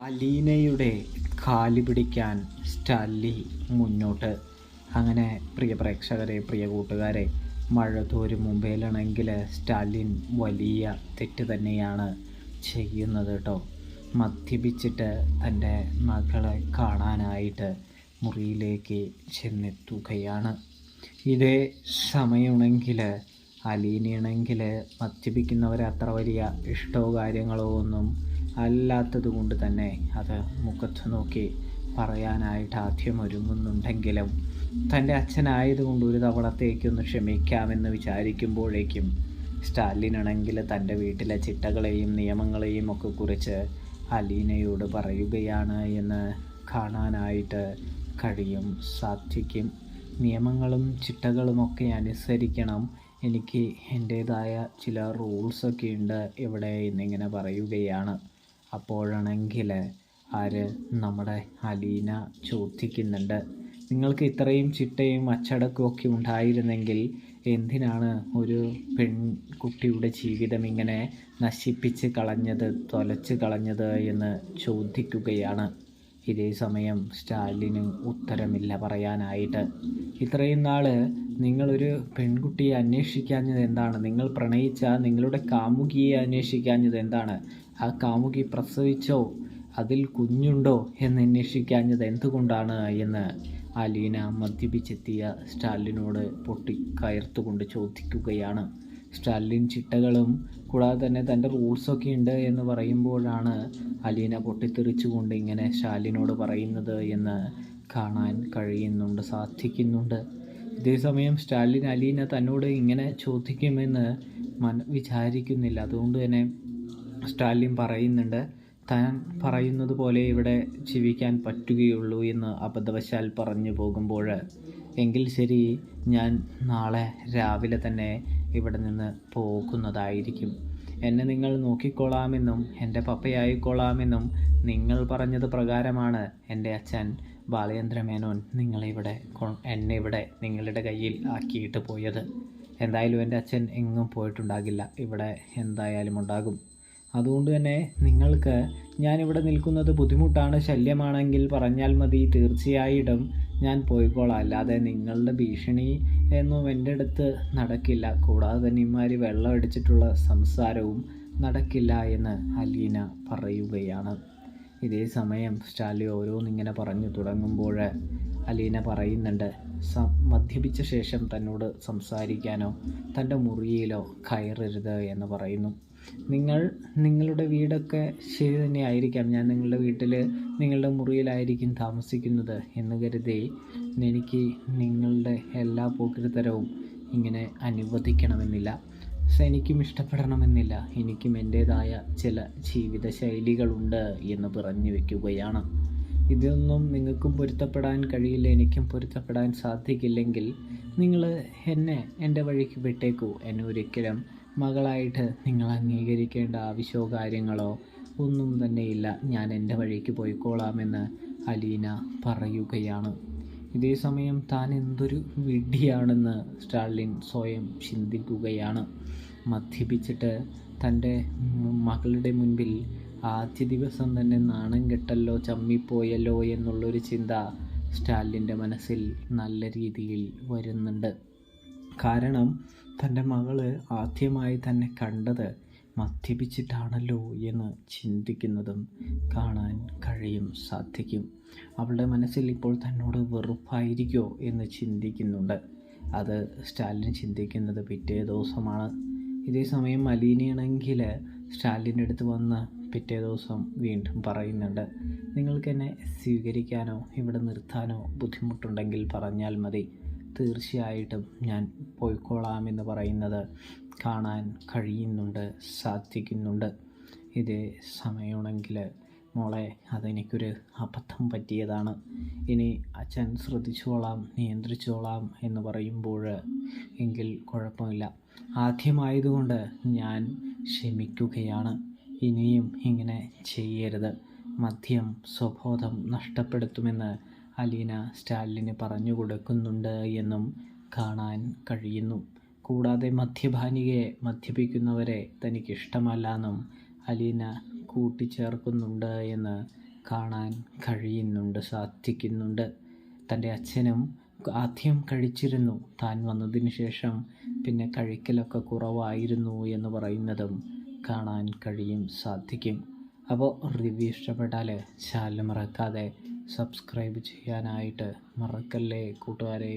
അലീനയുടെ കാല് പിടിക്കാൻ സ്റ്റാൻലി മുന്നോട്ട്. അങ്ങനെ പ്രിയ പ്രേക്ഷകരെ, പ്രിയ കൂട്ടുകാരെ, മഴ തോരും മുമ്പേലാണെങ്കിൽ സ്റ്റാലിൻ വലിയ തെറ്റ് തന്നെയാണ് ചെയ്യുന്നത് കേട്ടോ. മദ്യപിച്ചിട്ട് തൻ്റെ മകളെ കാണാനായിട്ട് മുറിയിലേക്ക് ചെന്നെത്തുകയാണ്. ഇതേ സമയമാണെങ്കിൽ അലീനയാണെങ്കിൽ മദ്യപിക്കുന്നവരെ അത്ര വലിയ ഇഷ്ടമോ കാര്യങ്ങളോ ഒന്നും അല്ലാത്തത് കൊണ്ട് തന്നെ അത് മുഖത്ത് നോക്കി പറയാനായിട്ട് ആദ്യം ഒരുങ്ങുന്നുണ്ടെങ്കിലും തൻ്റെ അച്ഛനായതുകൊണ്ട് ഒരു തവണത്തേക്കൊന്ന് ക്ഷമിക്കാമെന്ന് വിചാരിക്കുമ്പോഴേക്കും സ്റ്റാലിനാണെങ്കിൽ തൻ്റെ വീട്ടിലെ ചിട്ടകളെയും നിയമങ്ങളെയും ഒക്കെ കുറിച്ച് അലീനയോട് പറയുകയാണ് എന്ന് കാണാനായിട്ട് സാധിക്കും. നിയമങ്ങളും ചിട്ടകളുമൊക്കെ അനുസരിക്കണം, എനിക്ക് എൻ്റേതായ ചില റൂൾസൊക്കെ ഉണ്ട് ഇവിടെ എന്നിങ്ങനെ പറയുകയാണ്. അപ്പോഴാണെങ്കിൽ നമ്മുടെ അലീന ചോദിക്കുന്നുണ്ട്, നിങ്ങൾക്ക് ഇത്രയും ചിട്ടയും അച്ചടക്കമൊക്കെ ഉണ്ടായിരുന്നെങ്കിൽ എന്തിനാണ് ഒരു പെൺകുട്ടിയുടെ ജീവിതം ഇങ്ങനെ നശിപ്പിച്ച് കളഞ്ഞത്, തൊലച്ച് കളഞ്ഞത് എന്ന് ചോദിക്കുകയാണ്. ഇതേ സമയം സ്റ്റാലിന് ഉത്തരമില്ല പറയാനായിട്ട്. ഇത്രയും നാൾ നിങ്ങളൊരു പെൺകുട്ടിയെ അന്വേഷിക്കാഞ്ഞത് എന്താണ്? നിങ്ങൾ പ്രണയിച്ച നിങ്ങളുടെ കാമുകിയെ അന്വേഷിക്കാഞ്ഞത് എന്താണ്? ആ കാമുകി പ്രസവിച്ചോ, അതിൽ കുഞ്ഞുണ്ടോ എന്ന് അന്വേഷിക്കാഞ്ഞത് എന്തുകൊണ്ടാണ് എന്ന് അലീന മദ്യപിച്ചെത്തിയ സ്റ്റാലിനോട് പൊട്ടിക്കയർത്തുകൊണ്ട് ചോദിക്കുകയാണ്. സ്റ്റാലിൻ ചിട്ടകളും കൂടാതെ തന്നെ തൻ്റെ റൂൾസൊക്കെ ഉണ്ട് എന്ന് പറയുമ്പോഴാണ് അലീന പൊട്ടിത്തെറിച്ചുകൊണ്ട് ഇങ്ങനെ സ്റ്റാലിനോട് പറയുന്നത് എന്ന് കാണാൻ സാധിക്കുന്നുണ്ട്. ഇതേസമയം സ്റ്റാലിൻ അലീന തന്നോട് ഇങ്ങനെ ചോദിക്കുമെന്ന് വിചാരിക്കുന്നില്ല. അതുകൊണ്ട് തന്നെ സ്റ്റാലിൻ പറയുന്നുണ്ട്, താൻ പറയുന്നത് പോലെ ഇവിടെ ജീവിക്കാൻ പറ്റുകയുള്ളൂ എന്ന് അബദ്ധവശാൽ പറഞ്ഞു പോകുമ്പോൾ, എങ്കിൽ ശരി, ഞാൻ നാളെ രാവിലെ തന്നെ ഇവിടെ നിന്ന് പോകുന്നതായിരിക്കും. എന്നെ നിങ്ങൾ നോക്കിക്കൊള്ളാമെന്നും എൻ്റെ പപ്പയായിക്കൊള്ളാമെന്നും നിങ്ങൾ പറഞ്ഞത് പ്രകാരമാണ് എൻ്റെ അച്ഛൻ ബാലചന്ദ്രമേനോൻ എന്നെ ഇവിടെ നിങ്ങളുടെ കയ്യിൽ ആക്കിയിട്ട് പോയത്. എന്തായാലും എൻ്റെ അച്ഛൻ എങ്ങും പോയിട്ടുണ്ടാകില്ല, ഇവിടെ എന്തായാലും ഉണ്ടാകും. അതുകൊണ്ട് തന്നെ നിങ്ങൾക്ക് ഞാനിവിടെ നിൽക്കുന്നത് ബുദ്ധിമുട്ടാണ്, ശല്യമാണെങ്കിൽ പറഞ്ഞാൽ മതി, തീർച്ചയായിട്ടും ഞാൻ പോയിക്കോളാം. അല്ലാതെ നിങ്ങളുടെ ഭീഷണി എന്നും എൻ്റെ അടുത്ത് നടക്കില്ല. കൂടാതെ തന്നെ ഇമാതിരി വെള്ളം അടിച്ചിട്ടുള്ള സംസാരവും നടക്കില്ല എന്ന് അലീന പറയുകയാണ്. ഇതേ സമയം സ്റ്റാലി ഓരോന്നിങ്ങനെ പറഞ്ഞു തുടങ്ങുമ്പോൾ അലീന പറയുന്നുണ്ട്, മദ്യപിച്ച ശേഷം തന്നോട് സംസാരിക്കാനോ തൻ്റെ മുറിയിലോ കയറരുത് എന്ന് പറയുന്നു. നിങ്ങളുടെ വീടൊക്കെ ശരി തന്നെ ആയിരിക്കാം, ഞാൻ നിങ്ങളുടെ വീട്ടിൽ നിങ്ങളുടെ മുറിയിലായിരിക്കും താമസിക്കുന്നത് എന്ന് കരുതി എനിക്ക് നിങ്ങളുടെ എല്ലാ പോക്കിരിത്തരവും ഇങ്ങനെ അനുവദിക്കണമെന്നില്ല, എനിക്കും ഇഷ്ടപ്പെടണമെന്നില്ല, എനിക്കും എൻ്റേതായ ചില ജീവിത ശൈലികളുണ്ട് എന്ന് പറഞ്ഞു വയ്ക്കുകയാണ്. ഇതൊന്നും നിങ്ങൾക്കും പൊരുത്തപ്പെടാൻ കഴിയില്ല, എനിക്കും പൊരുത്തപ്പെടാൻ സാധിക്കില്ലെങ്കിൽ നിങ്ങൾ എൻ്റെ വഴിക്ക് വിട്ടേക്കൂ. എന്നെ ഒരിക്കലും മകളായിട്ട് നിങ്ങൾ അംഗീകരിക്കേണ്ട ആവശ്യമോ കാര്യങ്ങളോ ഒന്നും തന്നെയില്ല, ഞാൻ എൻ്റെ വഴിക്ക് പോയിക്കോളാമെന്ന് അലീന പറയുകയാണ്. ഇതേ സമയം താൻ എന്തൊരു വിഡ്ഢിയാണെന്ന് സ്റ്റാലിൻ സ്വയം ചിന്തിക്കുകയാണ്. മദ്യപിച്ചിട്ട് തൻ്റെ മകളുടെ മുൻപിൽ ആദ്യ ദിവസം തന്നെ നാണം കെട്ടല്ലോ, ചമ്മിപ്പോയല്ലോ എന്നുള്ളൊരു ചിന്ത സ്റ്റാലിൻ്റെ മനസ്സിൽ നല്ല രീതിയിൽ വരുന്നുണ്ട്. കാരണം തൻ്റെ മകള് ആദ്യമായി തന്നെ കണ്ടത് മദ്യപിച്ചിട്ടാണല്ലോ എന്ന് ചിന്തിക്കുന്നതും കാണാൻ സാധിക്കും. അവളുടെ മനസ്സിൽ ഇപ്പോൾ തന്നോട് വെറുപ്പായിരിക്കോ എന്ന് ചിന്തിക്കുന്നുണ്ട്. അത് സ്റ്റാലിൻ ചിന്തിക്കുന്നത് പിറ്റേ ദിവസമാണ്. ഇതേ സമയം അലീനയാണെങ്കിൽ സ്റ്റാലിൻ്റെ അടുത്ത് വന്ന് പിറ്റേ ദിവസം വീണ്ടും പറയുന്നുണ്ട്, നിങ്ങൾക്ക് എന്നെ സ്വീകരിക്കാനോ ഇവിടെ നിർത്താനോ ബുദ്ധിമുട്ടുണ്ടെങ്കിൽ പറഞ്ഞാൽ മതി, തീർച്ചയായിട്ടും ഞാൻ പോയിക്കോളാമെന്ന് പറയുന്നത് കാണാൻ സാധിക്കുന്നുണ്ട്. ഇതേ സമയമാണെങ്കിൽ, മോളെ, അതെനിക്കൊരു അബദ്ധം പറ്റിയതാണ്, ഇനി അച്ഛൻ ശ്രദ്ധിച്ചോളാം, നിയന്ത്രിച്ചോളാം എന്ന് പറയുമ്പോൾ, എങ്കിൽ കുഴപ്പമില്ല, ആദ്യമായതുകൊണ്ട് ഞാൻ ക്ഷമിക്കുകയാണ്, ഇനിയും ഇങ്ങനെ ചെയ്യരുത്, മദ്യം സ്വബോധം നഷ്ടപ്പെടുത്തുമെന്ന് അലീന സ്റ്റാലിന് പറഞ്ഞു കൊടുക്കുന്നുണ്ട് എന്നും കാണാൻ കഴിയുന്നു. കൂടാതെ മദ്യപിക്കുന്നവരെ തനിക്കിഷ്ടമല്ല എന്നും അലീന കൂട്ടിച്ചേർക്കുന്നുണ്ട് എന്ന് കാണാൻ സാധിക്കുന്നുണ്ട്. തൻ്റെ അച്ഛനും ആദ്യം കഴിച്ചിരുന്നു, താൻ വന്നതിന് ശേഷം പിന്നെ കഴിക്കലൊക്കെ കുറവായിരുന്നു എന്ന് പറയുന്നതും കാണാൻ സാധിക്കും. അപ്പോൾ റിവ്യൂ ഇഷ്ടപ്പെട്ടാൽ ചാനൽ മറക്കാതെ സബ്സ്ക്രൈബ് ചെയ്യാനായിട്ട് മറക്കല്ലേ കൂട്ടുകാരെ.